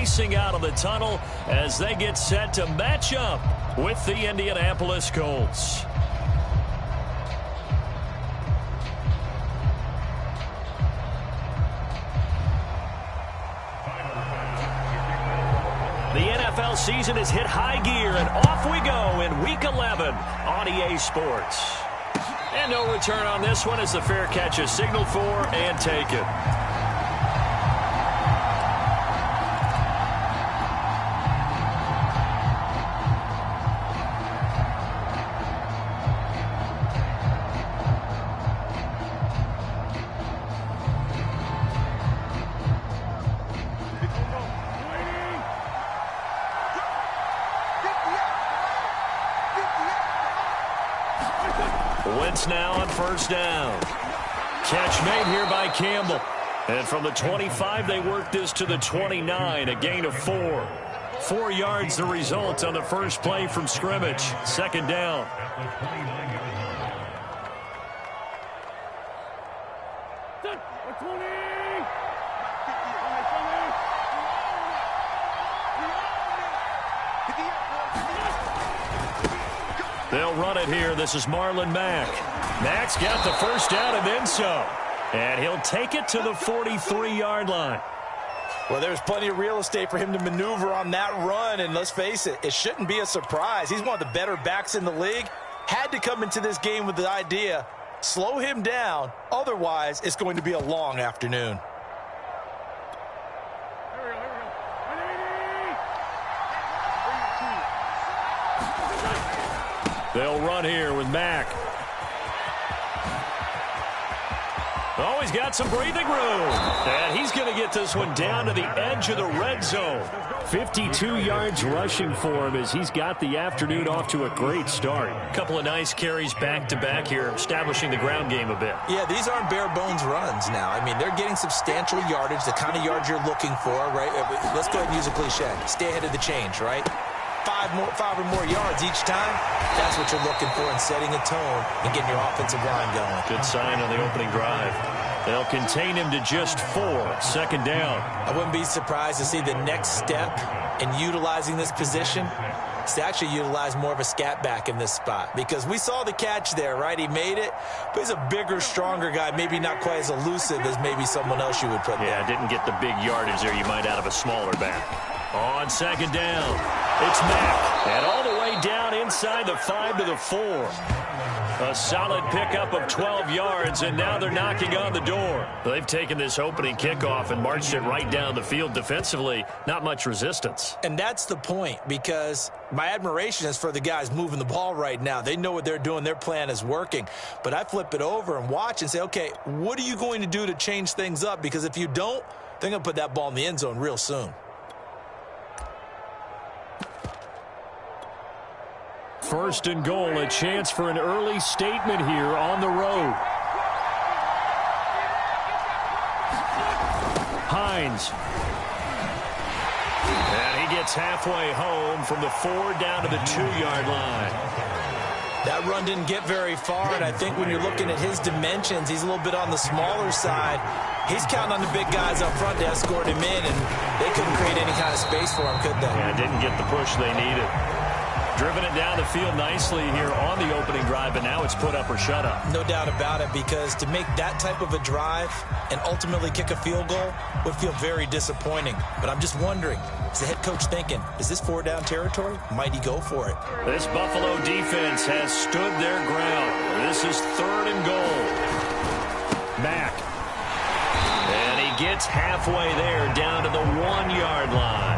racing out of the tunnel as they get set to match up with the Indianapolis Colts. The NFL season has hit high gear, and off we go in Week 11 on EA Sports. And no return on this one as the fair catch is signaled for and taken. Wentz now on first down. Catch made here by Campbell. And from the 25, they work this to the 29, a gain of 4. 4 yards the result on the first play from scrimmage. Second down. They'll run it here. This is Marlon Mack. Mack's got the first down and then some. And he'll take it to the 43-yard line. Well, there's plenty of real estate for him to maneuver on that run. And let's face it, it shouldn't be a surprise. He's one of the better backs in the league. Had to come into this game with the idea, slow him down. Otherwise, it's going to be a long afternoon. They'll run here with Mack. Oh, he's got some breathing room. And he's going to get this one down to the edge of the red zone. 52 yards rushing for him as he's got the afternoon off to a great start. A couple of nice carries back-to-back here, establishing the ground game a bit. Yeah, these aren't bare-bones runs now. I mean, they're getting substantial yardage, the kind of yards you're looking for, right? Let's go ahead and use a cliche. Stay ahead of the change, right? 5 or more yards each time, that's what you're looking for in setting a tone and getting your offensive line going. Good sign on the opening drive. They'll contain him to just 4. Second down. I wouldn't be surprised to see the next step in utilizing this position is to actually utilize more of a scat back in this spot, because we saw the catch there, right? He made it, but he's a bigger, stronger guy, maybe not quite as elusive as maybe someone else you would put there. Yeah, didn't get the big yardage there you might out of a smaller back. On second down, it's Mack. And all the way down inside the 5 to the 4. A solid pickup of 12 yards, and now they're knocking on the door. They've taken this opening kickoff and marched it right down the field defensively. Not much resistance. And that's the point, because my admiration is for the guys moving the ball right now. They know what they're doing. Their plan is working. But I flip it over and watch and say, okay, what are you going to do to change things up? Because if you don't, they're going to put that ball in the end zone real soon. First and goal, a chance for an early statement here on the road. Hines. And he gets halfway home from the 4 down to the 2-yard line. That run didn't get very far, and I think when you're looking at his dimensions, he's a little bit on the smaller side. He's counting on the big guys up front to escort him in, and they couldn't create any kind of space for him, could they? Yeah, didn't get the push they needed. Driven it down the field nicely here on the opening drive, but now it's put up or shut up. No doubt about it, because to make that type of a drive and ultimately kick a field goal would feel very disappointing. But I'm just wondering, is the head coach thinking, is this 4-down territory? Might he go for it? This Buffalo defense has stood their ground. This is 3rd and goal. Mack. And he gets halfway there down to the 1-yard line.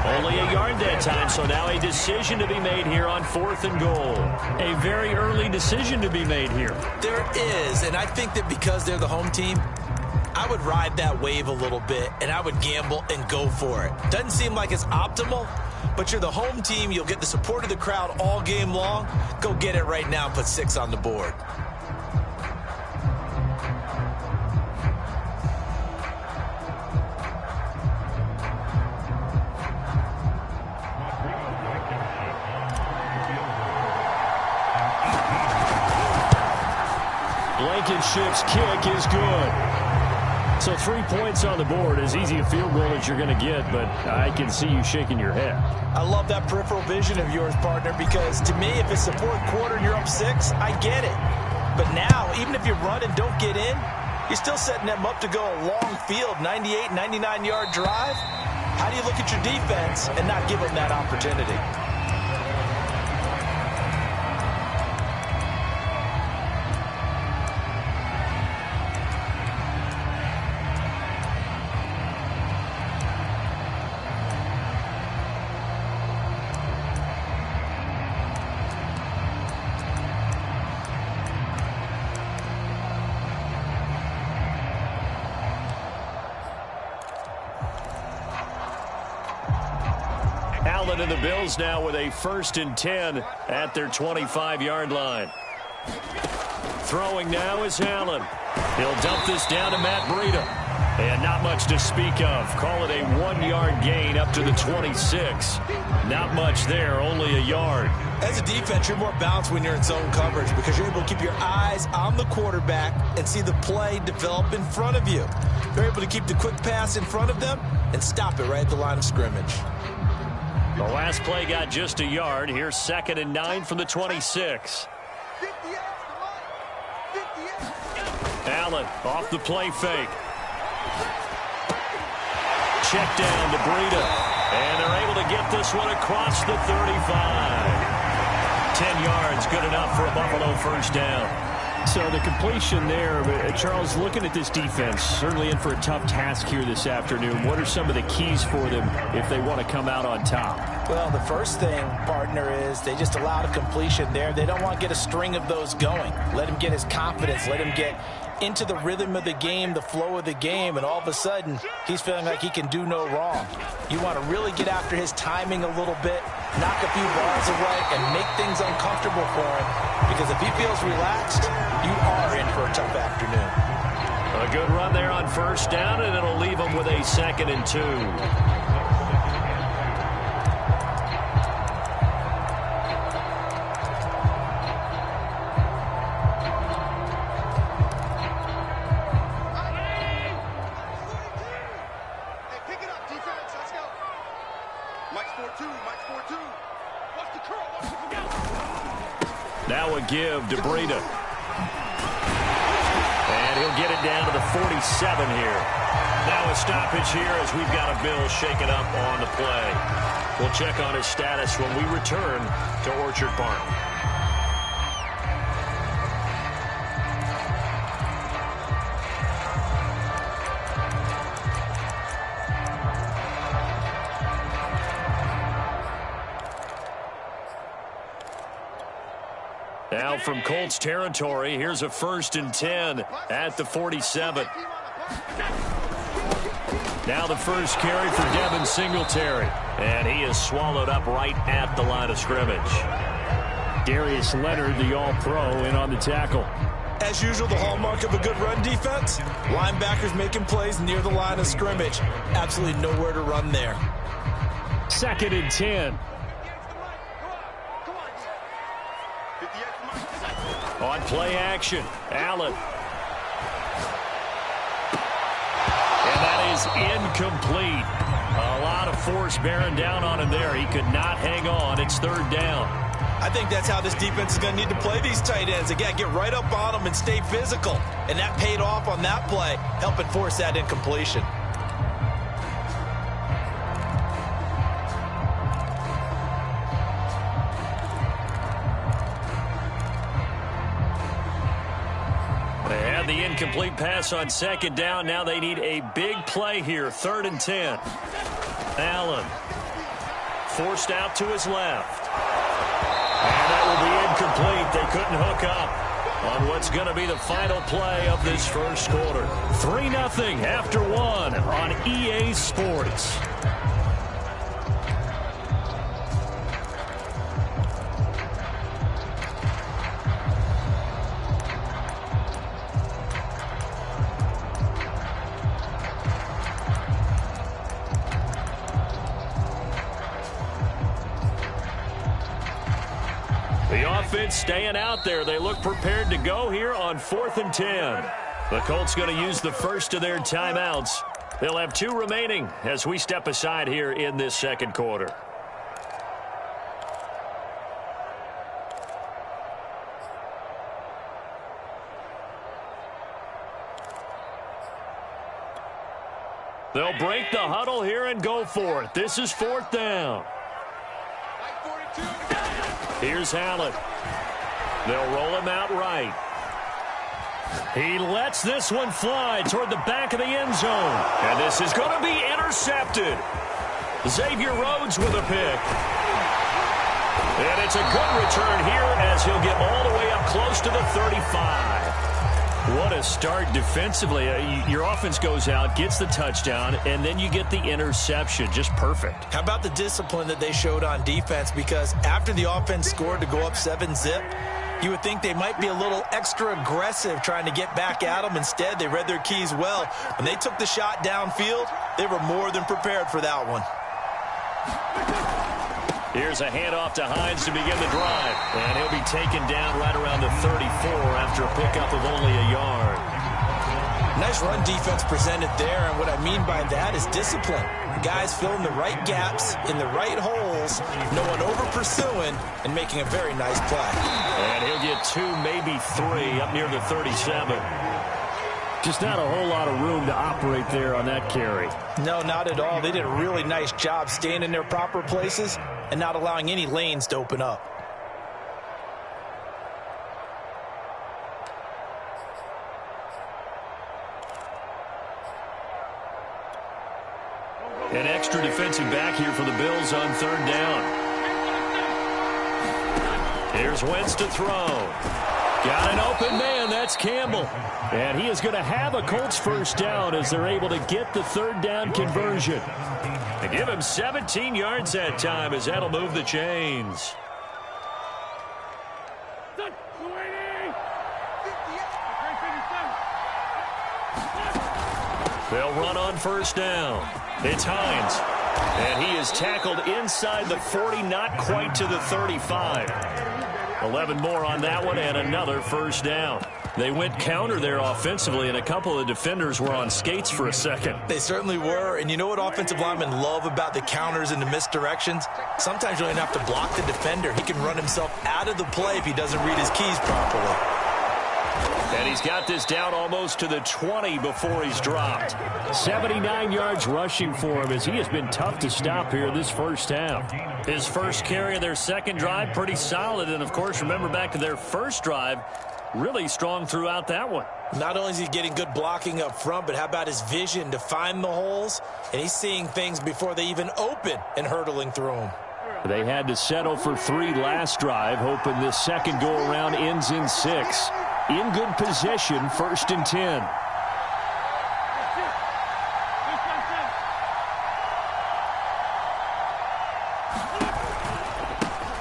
Only a yard that time, so now a decision to be made here on 4th and goal. A very early decision to be made here. There is, and I think that because they're the home team, I would ride that wave a little bit, and I would gamble and go for it. Doesn't seem like it's optimal, but you're the home team. You'll get the support of the crowd all game long. Go get it right now and put 6 on the board. Blankenship's kick is good. So 3 points on the board, as easy a field goal as you're going to get, but I can see you shaking your head. I love that peripheral vision of yours, partner, because to me, if it's the fourth quarter and you're up 6, I get it. But now, even if you run and don't get in, you're still setting them up to go a long field, 98, 99-yard drive. How do you look at your defense and not give them that opportunity? Allen and the Bills now with a 1st and 10 at their 25-yard line. Throwing now is Allen. He'll dump this down to Matt Breida. And not much to speak of. Call it a 1-yard gain up to the 26. Not much there, only a yard. As a defense, you're more balanced when you're in zone coverage because you're able to keep your eyes on the quarterback and see the play develop in front of you. You're able to keep the quick pass in front of them and stop it right at the line of scrimmage. The last play got just a yard. Here's 2nd and 9 from the 26. Allen off the play fake. Check down to Breida. And they're able to get this one across the 35. 10 yards, good enough for a Buffalo 1st down. So the completion there, Charles, looking at this defense, certainly in for a tough task here this afternoon. What are some of the keys for them if they want to come out on top? Well, the first thing, partner, is they just allowed a completion there. They don't want to get a string of those going. Let him get his confidence. Let him get into the rhythm of the game, the flow of the game, and all of a sudden, he's feeling like he can do no wrong. You want to really get after his timing a little bit, knock a few balls away, and make things uncomfortable for him, because if he feels relaxed, you are in for a tough afternoon. A good run there on 1st down, and it'll leave him with a 2nd and 2. Now a give to Breida. And he'll get it down to the 47 here. Now a stoppage here as we've got a Bill shaken up on the play. We'll check on his status when we return to Orchard Park. Now from Colts territory, here's a 1st and 10 at the 47. Now the first carry for Devin Singletary. And he is swallowed up right at the line of scrimmage. Darius Leonard, the all-pro, in on the tackle. As usual, the hallmark of a good run defense, linebackers making plays near the line of scrimmage. Absolutely nowhere to run there. 2nd and 10. On play action, Allen. And that is incomplete. A lot of force bearing down on him there. He could not hang on. It's 3rd down. I think that's how this defense is going to need to play these tight ends. Again, get right up on them and stay physical. And that paid off on that play, helping force that incompletion. The incomplete pass on 2nd down. Now they need a big play here. 3rd and 10. Allen forced out to his left. And that will be incomplete. They couldn't hook up on what's going to be the final play of this 1st quarter. 3-0 after 1 on EA Sports. The offense staying out there. They look prepared to go here on 4th and 10. The Colts going to use the first of their timeouts. They'll have 2 remaining as we step aside here in this second quarter. They'll break the huddle here and go for it. This is 4th down. Here's Allen. They'll roll him out right. He lets this one fly toward the back of the end zone. And this is going to be intercepted. Xavier Rhodes with a pick. And it's a good return here as he'll get all the way up close to the 35. What a start defensively. Your offense goes out, gets the touchdown, and then you get the interception. Just perfect. How about the discipline that they showed on defense? Because after the offense scored to go up 7-zip, you would think they might be a little extra aggressive trying to get back at them. Instead, they read their keys well. When they took the shot downfield, they were more than prepared for that one. Here's a handoff to Hines to begin the drive. And he'll be taken down right around the 34 after a pickup of only a yard. Nice run defense presented there, and what I mean by that is discipline. Guys filling the right gaps in the right holes, no one over-pursuing, and making a very nice play. And he'll get 2, maybe 3, up near the 37. Just not a whole lot of room to operate there on that carry. No, not at all. They did a really nice job staying in their proper places and not allowing any lanes to open up. An extra defensive back here for the Bills on 3rd down. Here's Wentz to throw. Got an open man. That's Campbell. And he is going to have a Colts first down as they're able to get the 3rd down conversion. They give him 17 yards that time as that'll move the chains. They'll run on first down. It's Hines. And he is tackled inside the 40, not quite to the 35. 11 more on that one and another first down. They went counter there offensively, and a couple of defenders were on skates for a second. They certainly were, and you know what offensive linemen love about the counters and the misdirections? Sometimes you don't even have to block the defender. He can run himself out of the play if he doesn't read his keys properly. And he's got this down almost to the 20 before he's dropped. 79 yards rushing for him as he has been tough to stop here this first half. His first carry of their second drive, pretty solid. And, of course, remember back to their first drive, really strong throughout that one. Not only is he getting good blocking up front, but how about his vision to find the holes? And he's seeing things before they even open and hurdling through them. They had to settle for 3 last drive, hoping this second go-around ends in 6. In good position, 1st and 10.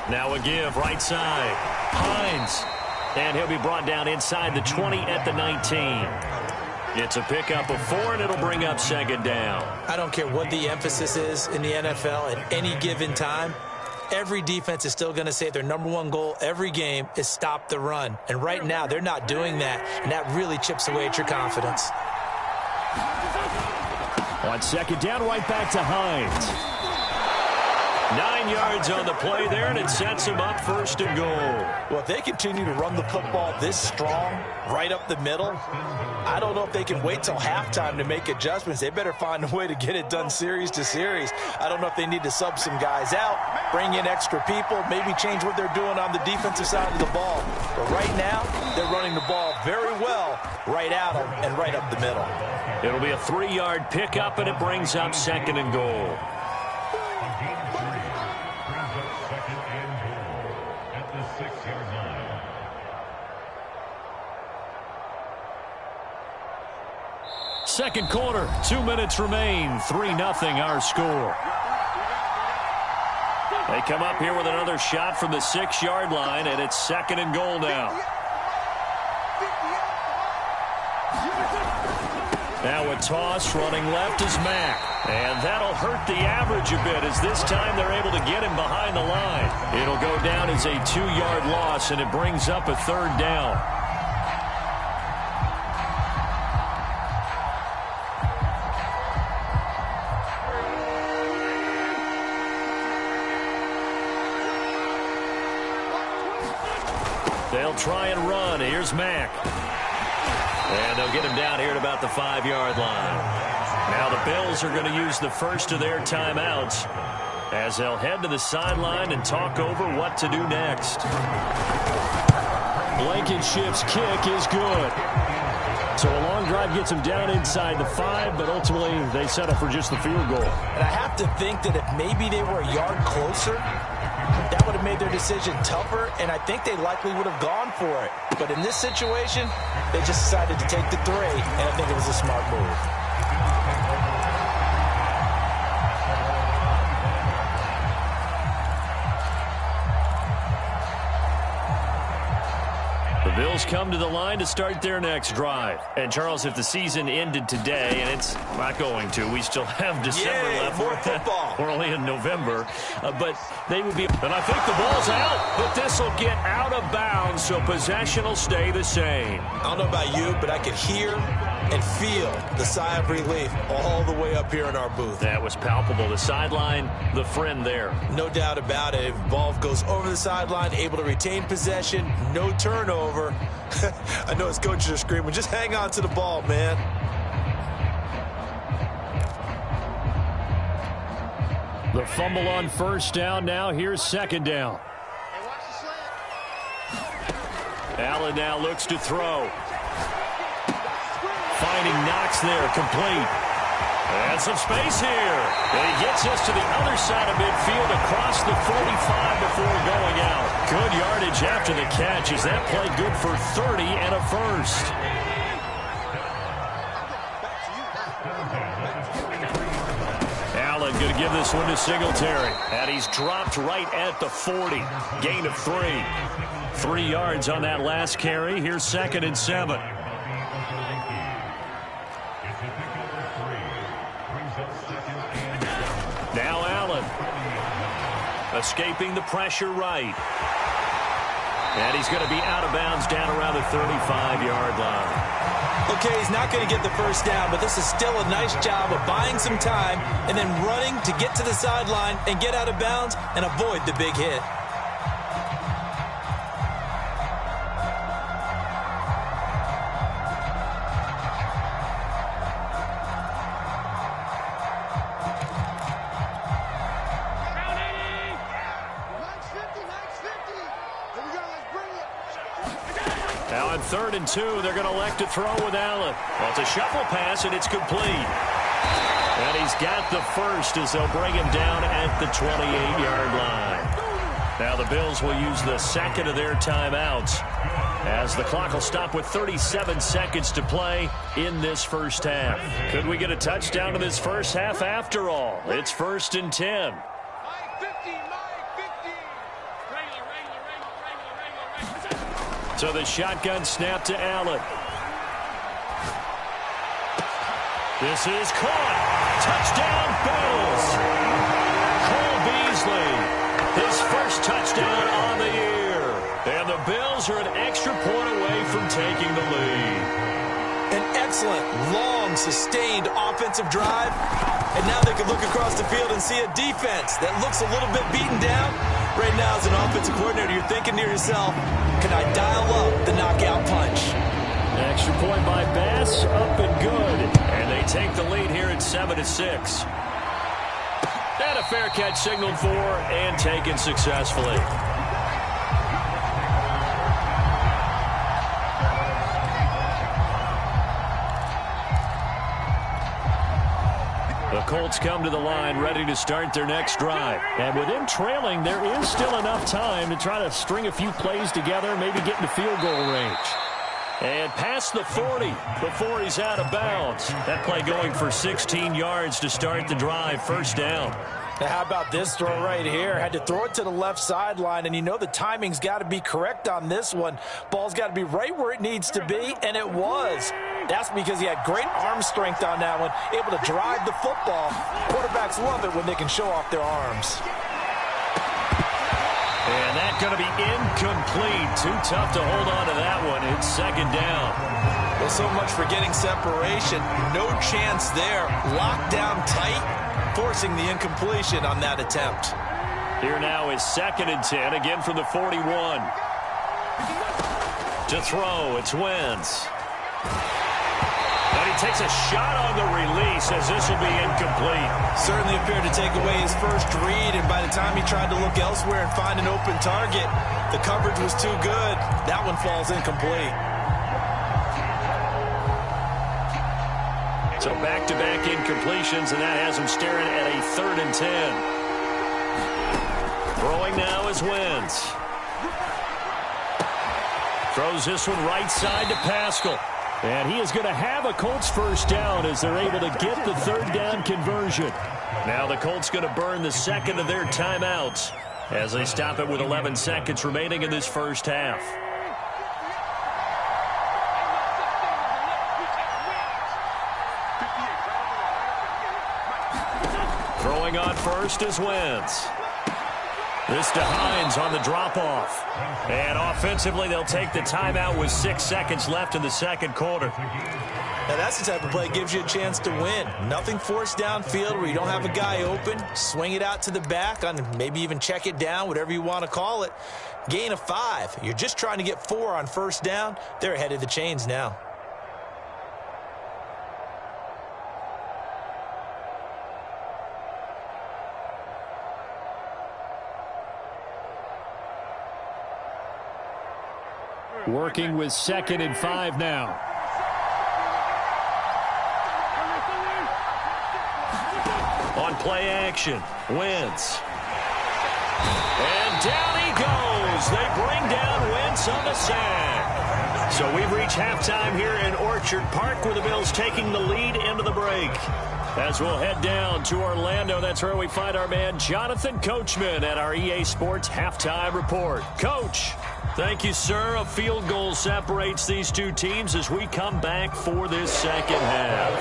Now a give, right side. Hines. And he'll be brought down inside the 20 at the 19. It's a pickup of 4, and it'll bring up 2nd down. I don't care what the emphasis is in the NFL at any given time. Every defense is still going to say their #1 goal every game is stop the run. And right now, they're not doing that, and that really chips away at your confidence. On 2nd down, right back to Hines. 9 yards on the play there, and it sets him up 1st and goal. Well, if they continue to run the football this strong, right up the middle, I don't know if they can wait till halftime to make adjustments. They better find a way to get it done series to series. I don't know if they need to sub some guys out, bring in extra people, maybe change what they're doing on the defensive side of the ball. But right now, they're running the ball very well right at them and right up the middle. It'll be a 3-yard pickup, and it brings up 2nd and goal. Second quarter, 2 minutes remain. 3-0 our score. They come up here with another shot from the 6-yard line, and it's 2nd and goal now. Now a toss running left is Mack. And that'll hurt the average a bit as this time they're able to get him behind the line. It'll go down as a 2-yard loss, and it brings up a 3rd down. They'll try and run. Here's Mack. And they'll get him down here at about the 5-yard line. Now the Bills are going to use the first of their timeouts as they'll head to the sideline and talk over what to do next. Blankenship's kick is good. So a long drive gets them down inside the 5, but ultimately they settle for just the field goal. And I have to think that if maybe they were a yard closer, that would have made their decision tougher, and I think they likely would have gone for it. But in this situation, they just decided to take the 3, and I think it was a smart move. The Bills come to the line to start their next drive. And, Charles, if the season ended today, and it's not going to, we still have December left. More football. We're only in November. But they would be... And I think the ball's out, but this will get out of bounds, so possession will stay the same. I don't know about you, but I could hear and feel the sigh of relief all the way up here in our booth. That was palpable. The sideline, the friend there. No doubt about it. If the ball goes over the sideline, able to retain possession, no turnover. I know his coaches are screaming, just hang on to the ball, man. The fumble on first down. Now here's second down. Allen now looks to throw. Finding Knox there, complete. And some space here. And he gets us to the other side of midfield across the 45 before going out. Good yardage after the catch. Is that play good for 30 and a first? Allen going to give this one to Singletary. And he's dropped right at the 40. Gain of 3. 3 yards on that last carry. Here's 2nd and 7. Now Allen. Escaping the pressure right. And he's going to be out of bounds down around the 35-yard line. Okay, he's not going to get the first down, but this is still a nice job of buying some time and then running to get to the sideline and get out of bounds and avoid the big hit. Now on 3rd and 2, they're going to elect to throw with Allen. Well, it's a shuffle pass, and it's complete. And he's got the first as they'll bring him down at the 28-yard line. Now the Bills will use the second of their timeouts as the clock will stop with 37 seconds to play in this first half. Could we get a touchdown in this first half after all? It's 1st and 10. So the shotgun snap to Allen. This is caught. Touchdown, Bills. Cole Beasley, his first touchdown on the year. And the Bills are an extra point away from taking the lead. An excellent, long, sustained offensive drive. And now they can look across the field and see a defense that looks a little bit beaten down. Right now, as an offensive coordinator, you're thinking to yourself, can I dial up the knockout punch? Extra point by Bass, up and good. And they take the lead here at 7-6. And a fair catch signaled for and taken successfully. The Colts come to the line ready to start their next drive. And with them trailing, there is still enough time to try to string a few plays together, maybe get into field goal range. And past the 40 before he's out of bounds. That play going for 16 yards to start the drive. First down. Now, how about this throw right here? Had to throw it to the left sideline, and you know the timing's got to be correct on this one. Ball's got to be right where it needs to be, and it was. That's because he had great arm strength on that one, able to drive the football. Quarterbacks love it when they can show off their arms. And that's going to be incomplete. Too tough to hold on to that one. It's 2nd down. Well, so much for getting separation. No chance there. Locked down tight, forcing the incompletion on that attempt. Here now is 2nd and 10, again from the 41. To throw, it's Wentz. And he takes a shot on the release as this will be incomplete. Certainly appeared to take away his first read, and by the time he tried to look elsewhere and find an open target, the coverage was too good. That one falls incomplete. So back-to-back incompletions, and that has him staring at a 3rd and 10. Throwing now is Wentz. Throws this one right side to Pascal. And he is going to have a Colts first down as they're able to get the 3rd down conversion. Now the Colts going to burn the second of their timeouts as they stop it with 11 seconds remaining in this first half. Throwing on first is Wentz. This to Hines on the drop-off. And offensively, they'll take the timeout with 6 seconds left in the second quarter. Now, that's the type of play that gives you a chance to win. Nothing forced downfield where you don't have a guy open. Swing it out to the back, on maybe even check it down, whatever you want to call it. Gain of 5. You're just trying to get 4 on first down. They're ahead of the chains now. Working with 2nd and 5 now. On play action, Wentz. And down he goes. They bring down Wentz on the sack. So we've reached halftime here in Orchard Park, where the Bills taking the lead into the break. As we'll head down to Orlando, that's where we find our man Jonathan Coachman at our EA Sports Halftime Report. Coach, thank you, sir. A field goal separates these two teams as we come back for this second half.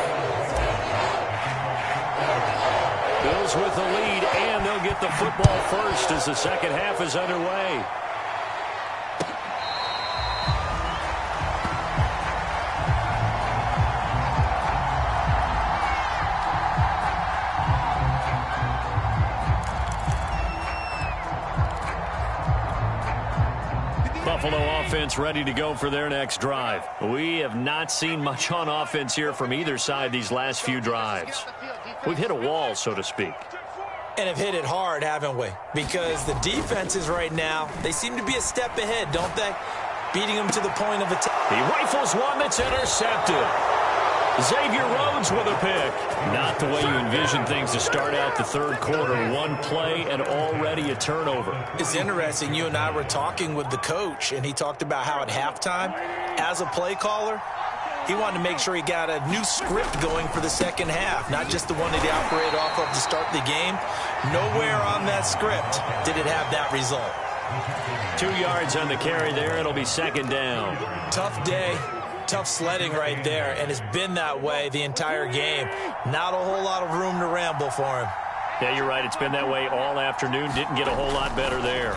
Bills with the lead, and they'll get the football first as the second half is underway. Buffalo offense ready to go for their next drive. We have not seen much on offense here from either side these last few drives. We've hit a wall, so to speak. And have hit it hard, haven't we? Because the defenses right now, they seem to be a step ahead, don't they? Beating them to the point of attack. He rifles one that's intercepted. Xavier Rhodes with a pick. Not the way you envision things to start out the third quarter. One play and already a turnover. It's interesting. You and I were talking with the coach, and he talked about how at halftime, as a play caller, he wanted to make sure he got a new script going for the second half, not just the one that he operated off of to start the game. Nowhere on that script did it have that result. 2 yards on the carry there. It'll be second down. Tough day. Tough sledding right there, and it's been that way the entire game. Not a whole lot of room to ramble for him. Yeah, you're right. It's been that way all afternoon. Didn't get a whole lot better there.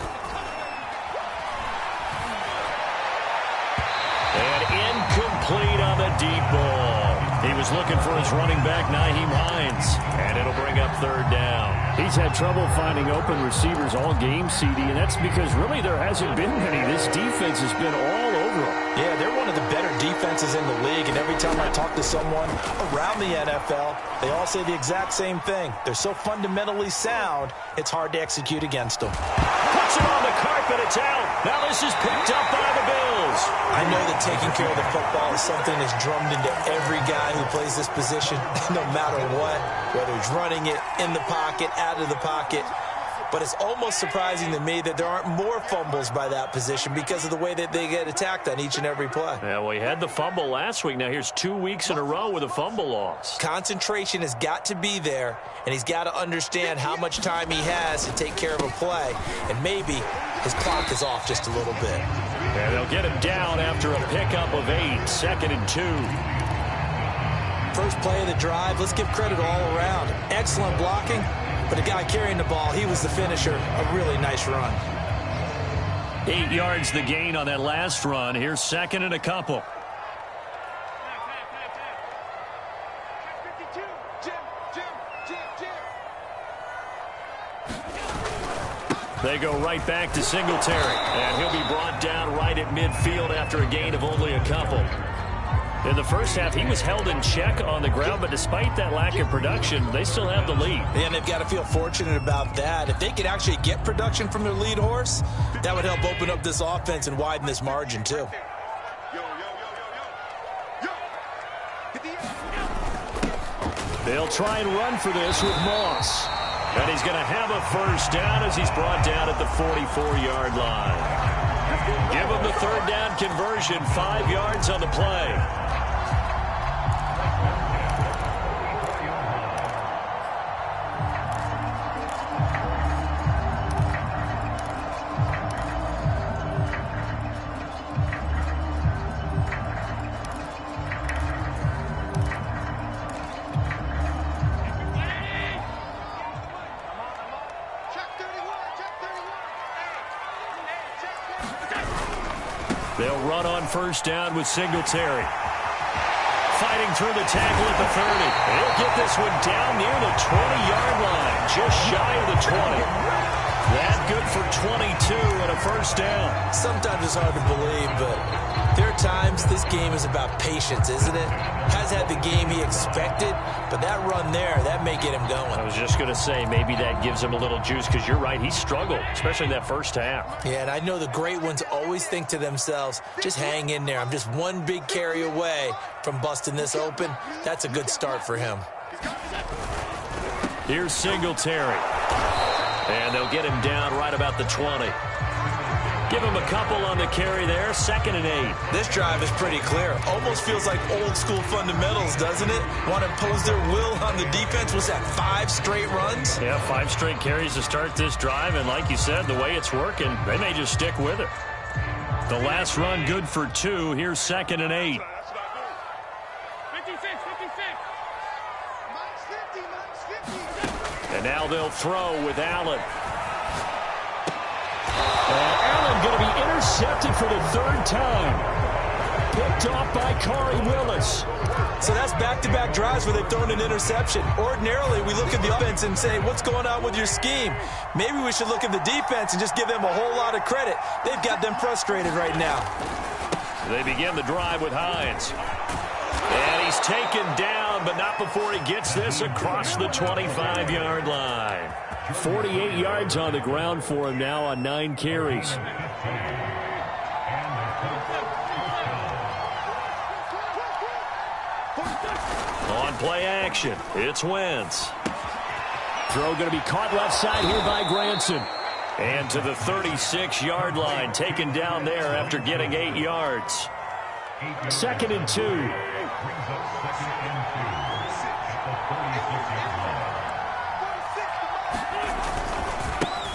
And incomplete on the deep ball. He was looking for his running back, Nyheim Hines, and it'll bring up third down. He's had trouble finding open receivers all game, CD, and that's because really there hasn't been many. This defense has been all over him. Yeah, they're one of the better defenses in the league, and every time I talk to someone around the NFL, they all say the exact same thing. They're so fundamentally sound, it's hard to execute against them. Puts it on the carpet, it's out. Now this is picked up by the Bills. I know that taking care of the football is something that's drummed into every guy who plays this position, no matter what, whether he's running it, in the pocket, out of the pocket. But it's almost surprising to me that there aren't more fumbles by that position because of the way that they get attacked on each and every play. Yeah, well, he had the fumble last week. Now here's 2 weeks in a row with a fumble loss. Concentration has got to be there, and he's got to understand how much time he has to take care of a play. And maybe his clock is off just a little bit. And they'll get him down after a pickup of 8, 2nd and 2. First play of the drive, let's give credit all around. Excellent blocking. But the guy carrying the ball, he was the finisher. A really nice run. 8 yards the gain on that last run. Here's second and a couple. They go right back to Singletary. And he'll be brought down right at midfield after a gain of only a couple. In the first half, he was held in check on the ground, but despite that lack of production, they still have the lead. And they've got to feel fortunate about that. If they could actually get production from their lead horse, that would help open up this offense and widen this margin, too. They'll try and run for this with Moss. And he's going to have a first down as he's brought down at the 44-yard line. Give him the third down conversion, 5 yards on the play. They'll run on first down with Singletary. Fighting through the tackle at the 30. He'll get this one down near the 20-yard line, just shy of the 20. That good for 22 and a first down. Sometimes it's hard to believe, but there are times this game is about patience, isn't it? Has had the game he expected, but that run there, that may get him going. I was just going to say, maybe that gives him a little juice, because you're right, he struggled, especially that first half. Yeah, and I know the great ones always think to themselves, just hang in there. I'm just one big carry away from busting this open. That's a good start for him. Here's Singletary. And they'll get him down right about the 20. Give him a couple on the carry there, 2nd and 8. This drive is pretty clear. Almost feels like old school fundamentals, doesn't it? Want to impose their will on the defense. Was that 5 straight runs? Yeah, 5 straight carries to start this drive. And like you said, the way it's working, they may just stick with it. The last run good for 2. Here's 2nd and 8. 56. And now they'll throw with Allen. Allen going to be intercepted for the 3rd time. Picked off by Corey Willis. So that's back-to-back drives where they've thrown an interception. Ordinarily, we look at the offense and say, what's going on with your scheme? Maybe we should look at the defense and just give them a whole lot of credit. They've got them frustrated right now. They begin the drive with Hines. And he's taken down, but not before he gets this across the 25-yard line. 48 yards on the ground for him now on 9 carries. On play action, it's Wentz. Throw going to be caught left side here by Granson. And to the 36-yard line, taken down there after getting 8 yards. 2nd and 2.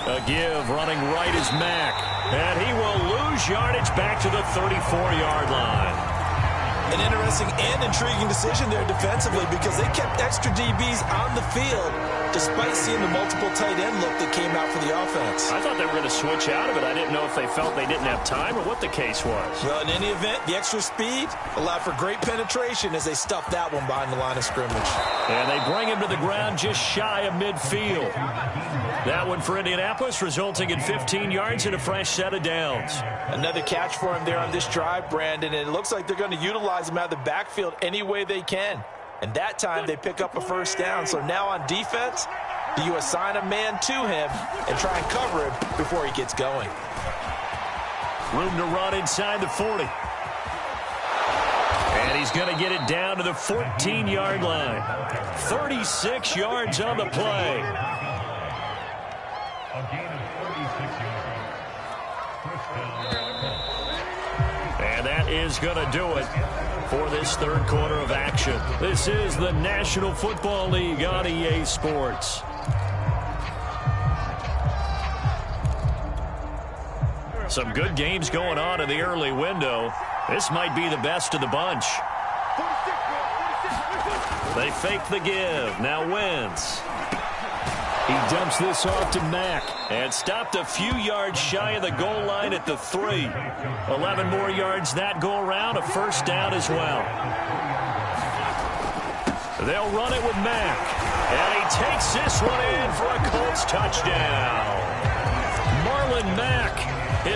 A give, running right is Mack. And he will lose yardage back to the 34-yard line. An interesting and intriguing decision there defensively, because they kept extra DBs on the field despite seeing the multiple tight end look that came out for the offense. I thought they were going to switch out of it. I didn't know if they felt they didn't have time or what the case was. Well, in any event, the extra speed allowed for great penetration as they stuffed that one behind the line of scrimmage. And they bring him to the ground just shy of midfield. That one for Indianapolis, resulting in 15 yards and a fresh set of downs. Another catch for him there on this drive, Brandon, and it looks like they're going to utilize him out of the backfield any way they can. And that time they pick up a first down. So now on defense, do you assign a man to him and try and cover him before he gets going? Room to run inside the 40. And he's going to get it down to the 14-yard line. 36 yards on the play. And that is going to do it for this 3rd quarter of action. This is the National Football League on EA Sports. Some good games going on in the early window. This might be the best of the bunch. They fake the give. Now Wentz. He dumps this off to Mack. And stopped a few yards shy of the goal line at the 3. 11 more yards that go around, a first down as well. They'll run it with Mack. And he takes this one in for a Colts touchdown.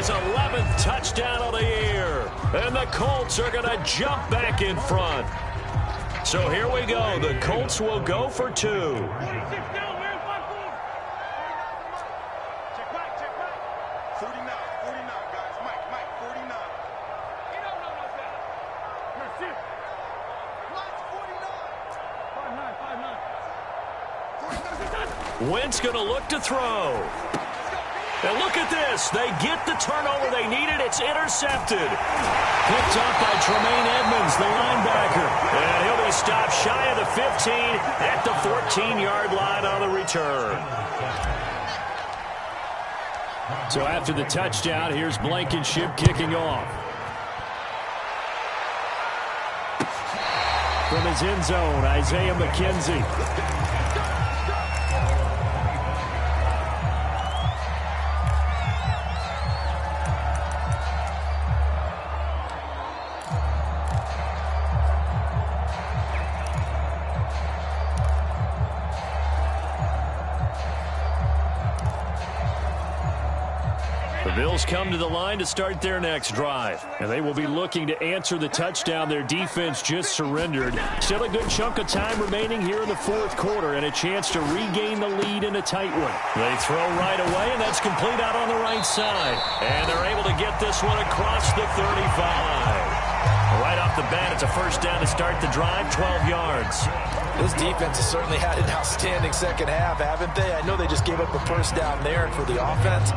his 11th touchdown of the year. And the Colts are going to jump back in front. So here we go. The Colts will go for 2. Wentz going to look to throw. And look at this. They get the turnover they needed. It's intercepted. Picked off by Tremaine Edmonds, the linebacker. And he'll be stopped shy of the 15 at the 14-yard line on the return. So after the touchdown, here's Blankenship kicking off. From his end zone, Isaiah McKenzie. The Bills come to the line to start their next drive. And they will be looking to answer the touchdown their defense just surrendered. Still a good chunk of time remaining here in the fourth quarter and a chance to regain the lead in a tight one. They throw right away, and that's complete out on the right side. And they're able to get this one across the 35. Right off the bat, it's a first down to start the drive, 12 yards. This defense has certainly had an outstanding second half, haven't they? I know they just gave up a first down there, and for the offense,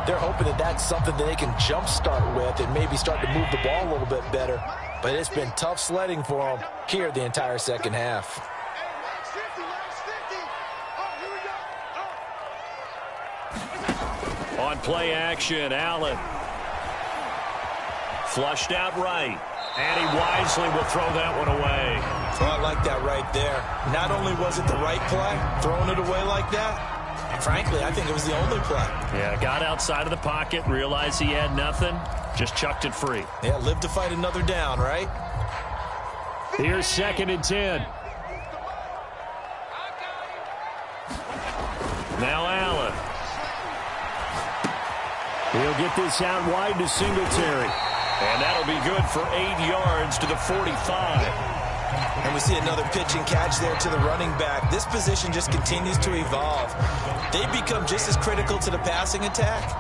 they're hoping that that's something that they can jumpstart with and maybe start to move the ball a little bit better. But it's been tough sledding for them here the entire second half. On play action, Allen. Flushed out right. And he wisely will throw that one away. Oh, I like that right there. Not only was it the right play, throwing it away like that, frankly, I think it was the only play. Yeah, got outside of the pocket, realized he had nothing, just chucked it free. Yeah, live to fight another down, right? Here's 2nd and 10. Now Allen. He'll get this out wide to Singletary. And that'll be good for 8 yards to the 45. And we see another pitch and catch there to the running back. This position just continues to evolve. They become just as critical to the passing attack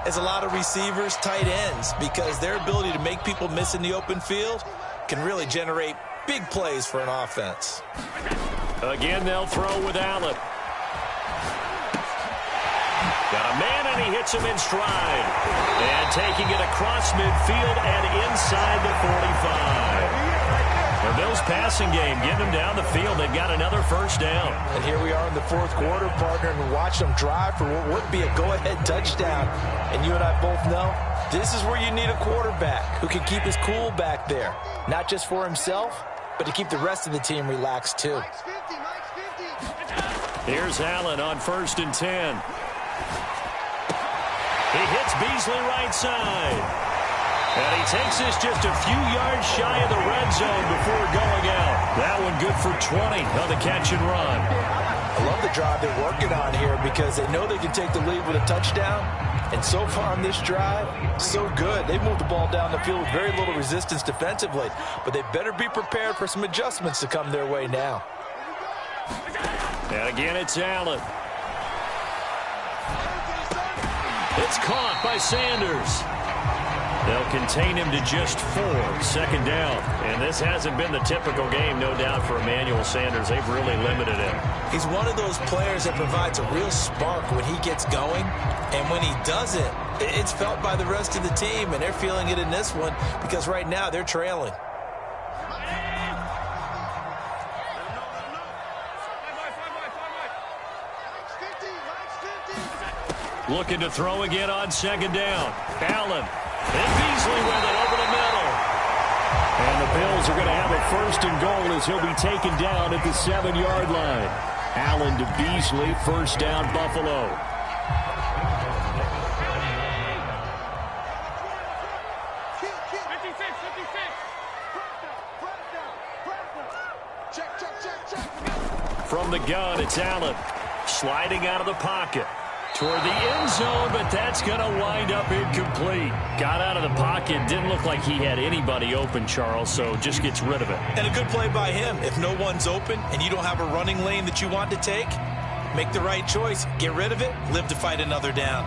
as a lot of receivers, tight ends, because their ability to make people miss in the open field can really generate big plays for an offense. Again, they'll throw with Allen. Got a man, and he hits him in stride. And taking it across midfield and inside the 45. The Bills passing game, getting them down the field. They've got another first down. And here we are in the fourth quarter, partner, and watch them drive for what would be a go-ahead touchdown. And you and I both know this is where you need a quarterback who can keep his cool back there. Not just for himself, but to keep the rest of the team relaxed too. Here's Allen on 1st and 10. He hits Beasley right side. And he takes this just a few yards shy of the red zone before going out. That one good for 20 on the catch and run. I love the drive they're working on here because they know they can take the lead with a touchdown. And so far on this drive, so good. They've moved the ball down the field with very little resistance defensively. But they better be prepared for some adjustments to come their way now. And again, it's Allen. It's caught by Sanders. They'll contain him to just 4, 2nd down. And this hasn't been the typical game, no doubt, for Emmanuel Sanders. They've really limited him. He's one of those players that provides a real spark when he gets going. And when he doesn't, it's felt by the rest of the team. And they're feeling it in this one because right now they're trailing. Looking to throw again on 2nd down. Allen. And Beasley with it over the middle. And the Bills are going to have a 1st and goal as he'll be taken down at the 7-yard line. Allen to Beasley, 1st down, Buffalo. From the gun, it's Allen. Sliding out of the pocket. toward the end zone, but that's going to wind up incomplete. Got out of the pocket. Didn't look like he had anybody open, Charles, so just gets rid of it. And a good play by him. If no one's open and you don't have a running lane that you want to take, make the right choice. Get rid of it. Live to fight another down.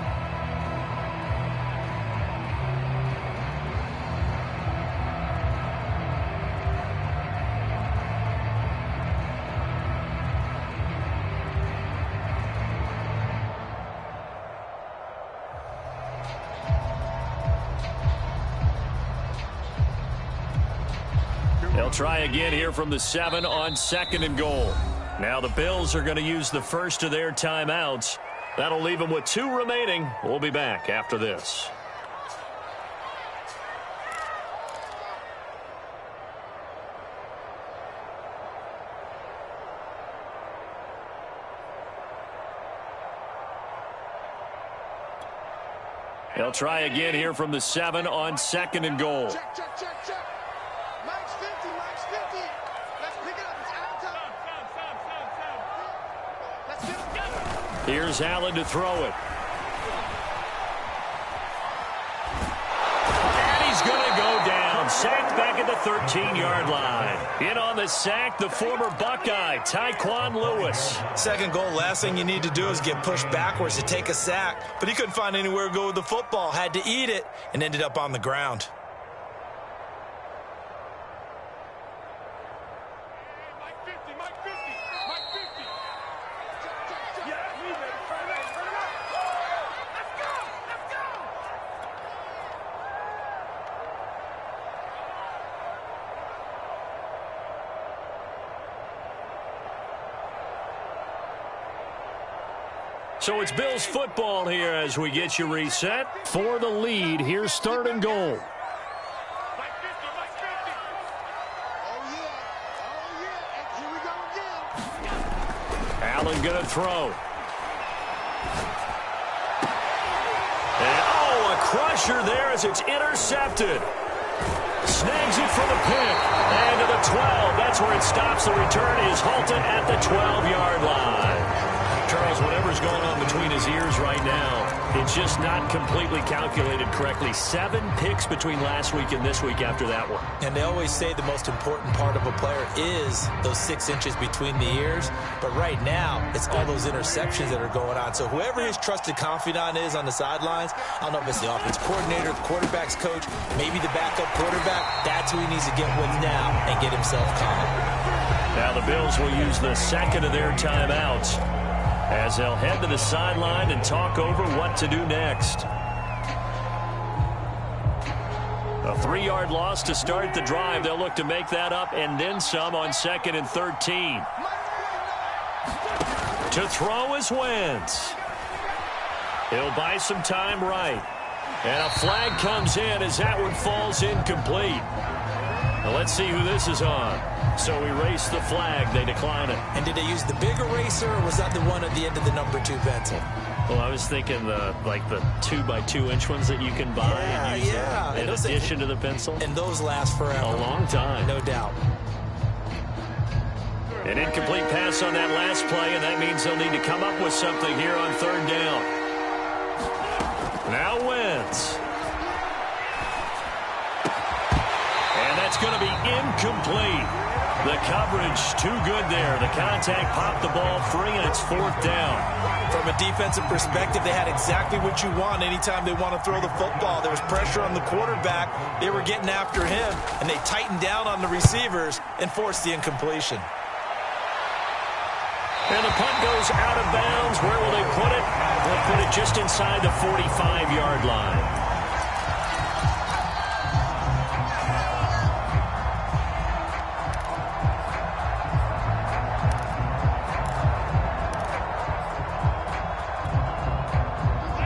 They'll try again here from the 7 on 2nd and goal. Now the Bills are going to use the first of their timeouts. That'll leave them with 2 remaining. We'll be back after this. They'll try again here from the 7 on 2nd and goal. Check, check, check, check. Mike's 50, Mike's 50. Let's pick it up. It's out time. Let's get it together. Here's Allen to throw it. And he's going to go down. Sacked back at the 13-yard line. In on the sack, the former Buckeye, Tyquan Lewis. Second goal, last thing you need to do is get pushed backwards to take a sack. But he couldn't find anywhere to go with the football. Had to eat it and ended up on the ground. Mike 50, Mike 50, Mike 50. Check, check, check. Yeah, that's me, baby. Turn it up, turn it up. Let's go, let's go. So it's Bills football here as we get you reset. For the lead, here's 3rd and goal. Mike 50, Mike 50. Oh, yeah, and here we go again. Allen going to throw. And, a crusher there as it's intercepted. Snags it for the pick. And to the 12. That's where it stops. The return is halted at the 12-yard line. Charles, whatever's going on between his ears right now, it's just not completely calculated correctly. 7 picks between last week and this week after that one. And they always say the most important part of a player is those 6 inches between the ears. But right now, it's all those interceptions that are going on. So whoever his trusted confidant is on the sidelines, I don't know if it's the offense coordinator, the quarterback's coach, maybe the backup quarterback, that's who he needs to get with now and get himself calm. Now the Bills will use the 2nd of their timeouts as they'll head to the sideline and talk over what to do next. A 3-yard loss to start the drive. They'll look to make that up and then some on 2nd and 13. To throw is Wentz. He'll buy some time right. And a flag comes in as that one falls incomplete. Now let's see who this is on. So erase the flag. They decline it. And did they use the big eraser, or was that the one at the end of the number 2 pencil? Well, I was thinking the 2x2-inch ones that you can buy and use in addition to the pencil. And those last forever. A long time. No doubt. An incomplete pass on that last play, and that means they'll need to come up with something here on 3rd down. Now Wentz. And that's going to be incomplete. The coverage too good there. The contact popped the ball free, and it's 4th down. From a defensive perspective, they had exactly what you want anytime they want to throw the football. There was pressure on the quarterback. They were getting after him, and they tightened down on the receivers and forced the incompletion. And the punt goes out of bounds. Where will they put it? They'll put it just inside the 45-yard line.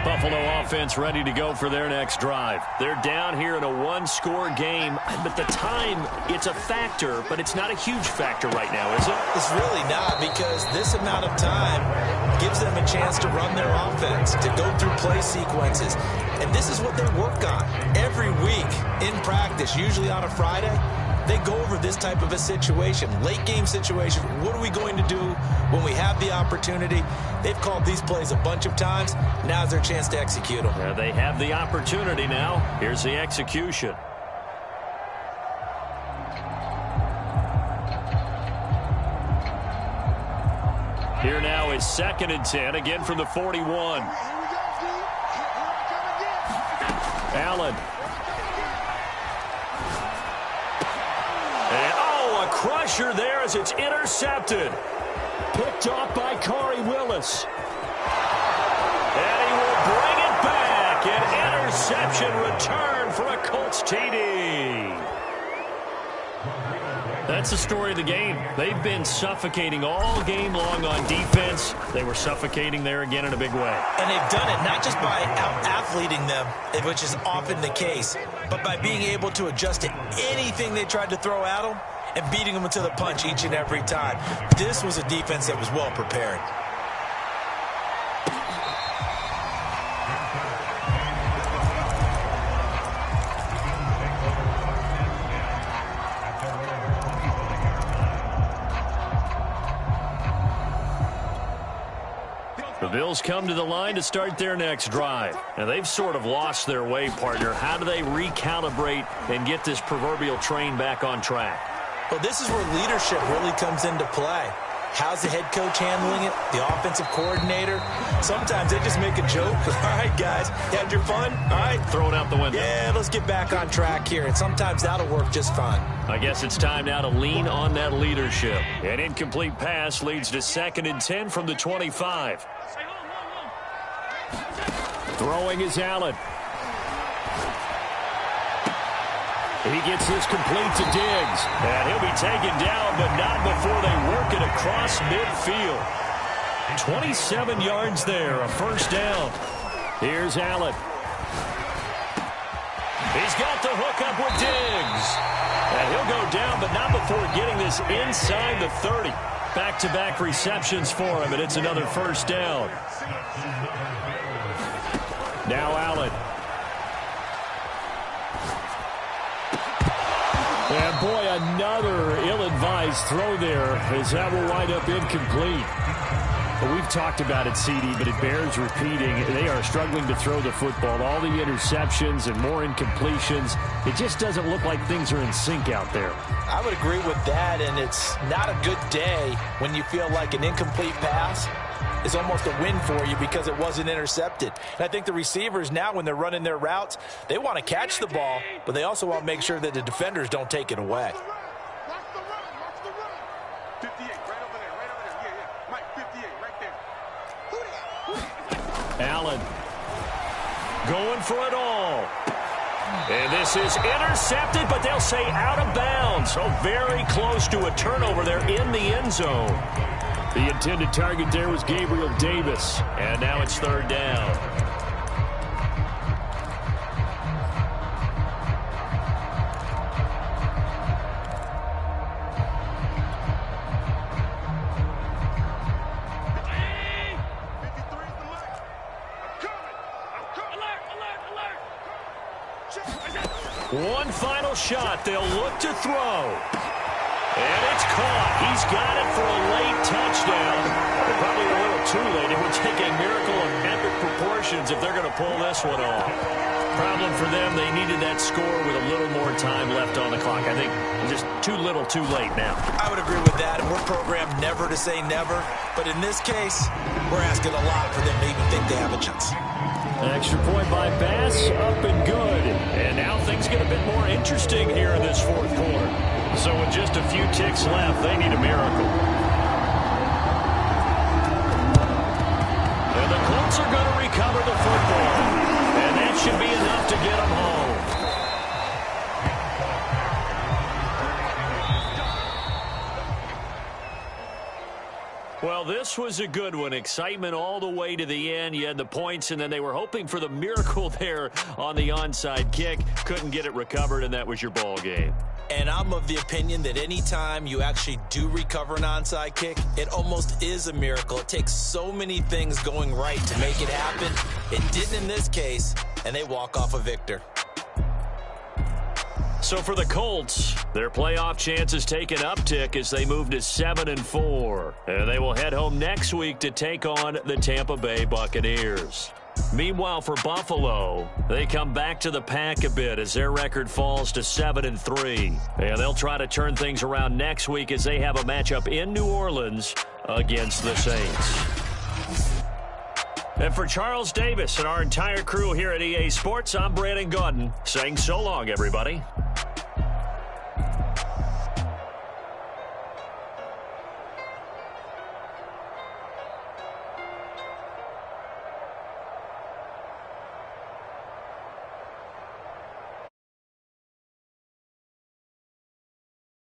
Buffalo offense ready to go for their next drive. They're down here in a 1-score game, but the time, it's a factor, but it's not a huge factor right now, is it? It's really not, because this amount of time gives them a chance to run their offense, to go through play sequences. And this is what they work on every week in practice, usually on a Friday. they go over this type of a situation, late game situation. What are we going to do when we have the opportunity? They've called these plays a bunch of times. Now's their chance to execute them. Yeah, they have the opportunity now. Here's the execution. Here now is 2nd and 10, again from the 41. Allen. And, oh, a crusher there as it's intercepted. Picked off by Khari Willis. And he will bring it back. An interception return for a Colts TD. That's the story of the game. They've been suffocating all game long on defense. They were suffocating there again in a big way. And they've done it not just by out-athleting them, which is often the case, but by being able to adjust to anything they tried to throw at them and beating them to the punch each and every time. This was a defense that was well prepared. The Bills come to the line to start their next drive. And they've sort of lost their way, partner. How do they recalibrate and get this proverbial train back on track? Well, this is where leadership really comes into play. How's the head coach handling it? The offensive coordinator? Sometimes they just make a joke. All right, guys, you had your fun? All right. Throw it out the window. Yeah, let's get back on track here. And sometimes that'll work just fine. I guess it's time now to lean on that leadership. An incomplete pass leads to 2nd and 10 from the 25. Throwing is Allen. He gets this complete to Diggs. And he'll be taken down, but not before they work it across midfield. 27 yards there, a first down. Here's Allen. He's got the hook up with Diggs. And he'll go down, but not before getting this inside the 30. Back-to-back receptions for him, and it's another first down. Now Allen. And boy, another ill-advised throw there as that will wind up incomplete. Well, we've talked about it, CD, but it bears repeating. They are struggling to throw the football. All the interceptions and more incompletions. It just doesn't look like things are in sync out there. I would agree with that, and it's not a good day when you feel like an incomplete pass is almost a win for you because it wasn't intercepted. And I think the receivers now, when they're running their routes, they want to catch the ball, but they also want to make sure that the defenders don't take it away. Watch the run. 58, right over there. Yeah. Mike, 58, right there. Allen going for it all. And this is intercepted, but they'll say out of bounds. So very close to a turnover there in the end zone. The intended target there was Gabriel Davis. And now it's 3rd down. One final shot. They'll look to throw. And it's caught. He's got it for a late touchdown. They're probably a little too late. It would take a miracle of epic proportions if they're going to pull this one off. Problem for them, they needed that score with a little more time left on the clock. I think just too little too late now. I would agree with that, and we're programmed never to say never. But in this case, we're asking a lot for them to even think they have a chance. An extra point by Bass, up and good. And now things get a bit more interesting here in this 4th quarter. So with just a few ticks left, they need a miracle. And the Colts are going to recover the football. And that should be enough to get them home. Well, this was a good one. Excitement all the way to the end. You had the points, and then they were hoping for the miracle there on the onside kick. Couldn't get it recovered, and that was your ball game. And I'm of the opinion that any time you actually do recover an onside kick, it almost is a miracle. It takes so many things going right to make it happen. It didn't in this case, and they walk off a victor. So for the Colts, their playoff chances take an uptick as they move to 7-4. And they will head home next week to take on the Tampa Bay Buccaneers. Meanwhile, for Buffalo, they come back to the pack a bit as their record falls to 7-3. And they'll try to turn things around next week as they have a matchup in New Orleans against the Saints. And for Charles Davis and our entire crew here at EA Sports, I'm Brandon Gaudin saying so long, everybody.